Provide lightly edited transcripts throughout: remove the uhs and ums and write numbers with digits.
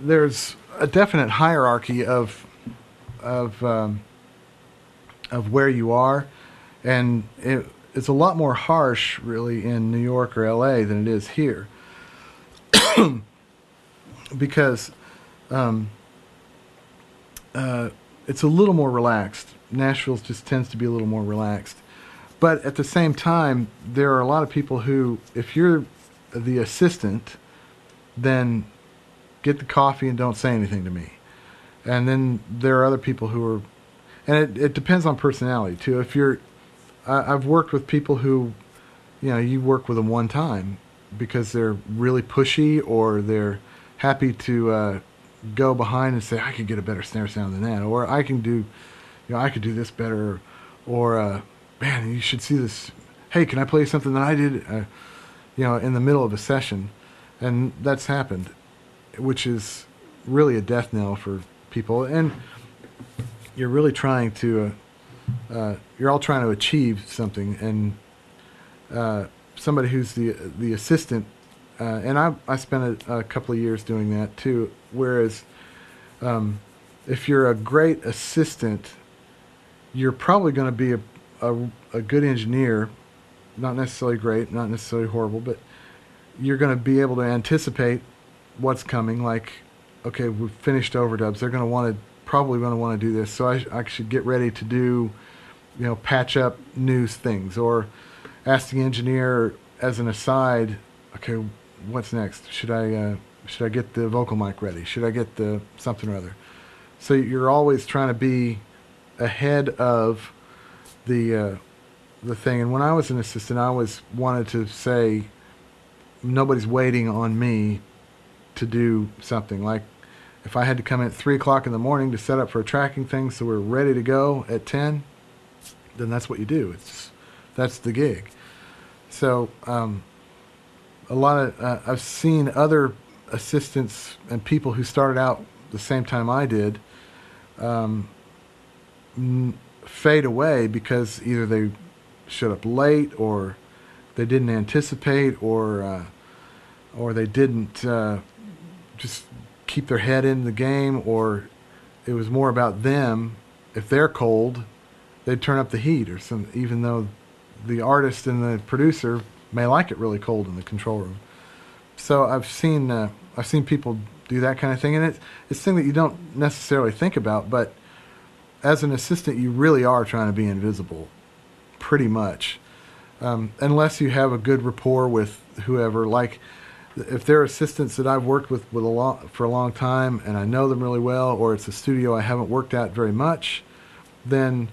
there's a definite hierarchy of where you are, and it's a lot more harsh, really, in New York or L.A. than it is here, because it's a little more relaxed. Nashville just tends to be a little more relaxed. But at the same time, there are a lot of people who, if you're the assistant, then get the coffee and don't say anything to me. And then there are other people who are, and it depends on personality too. If you're, I've worked with people who, you work with them one time because they're really pushy, or they're happy to go behind and say, I could get a better snare sound than that, or I can do, I could do this better, or man, you should see this. Hey, can I play something that I did? In the middle of a session, and that's happened, which is really a death knell for people. And you're really trying to, you're all trying to achieve something, and somebody who's the assistant, and I spent a couple of years doing that too. Whereas, if you're a great assistant, you're probably going to be a good engineer, not necessarily great, not necessarily horrible, but you're going to be able to anticipate what's coming. Like, okay, we've finished overdubs. They're going to probably going to want to do this, so I should get ready to do, patch up new things, or ask the engineer as an aside, okay, what's next? Should I get the vocal mic ready? Should I get the something or other? So you're always trying to be ahead of the thing. And when I was an assistant, I always wanted to say, nobody's waiting on me to do something. Like, if I had to come in at 3 o'clock in the morning to set up for a tracking thing so we're ready to go at 10, then that's what you do. That's the gig. So a lot of I've seen other assistants and people who started out the same time I did fade away because either they showed up late, or they didn't anticipate, or they didn't just keep their head in the game, or it was more about them. If they're cold, they'd turn up the heat, or some, even though the artist and the producer may like it really cold in the control room. So I've seen people do that kind of thing, and it's a thing that you don't necessarily think about, but as an assistant, you really are trying to be invisible, pretty much, unless you have a good rapport with whoever. Like, if there are assistants that I've worked with for a long time, and I know them really well, or it's a studio I haven't worked at very much, then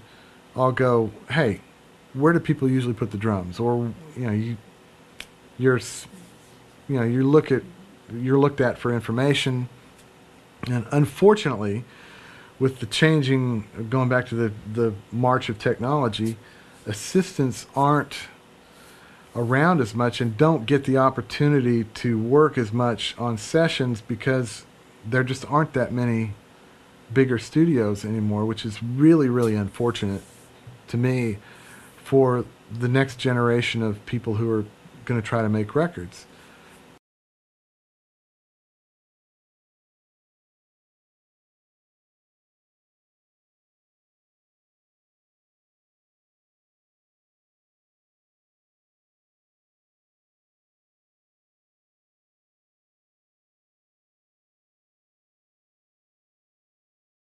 I'll go, hey, where do people usually put the drums? Or you're looked at for information. And unfortunately, with the changing, going back to the march of technology, assistants aren't around as much and don't get the opportunity to work as much on sessions because there just aren't that many bigger studios anymore, which is really, really unfortunate to me for the next generation of people who are going to try to make records.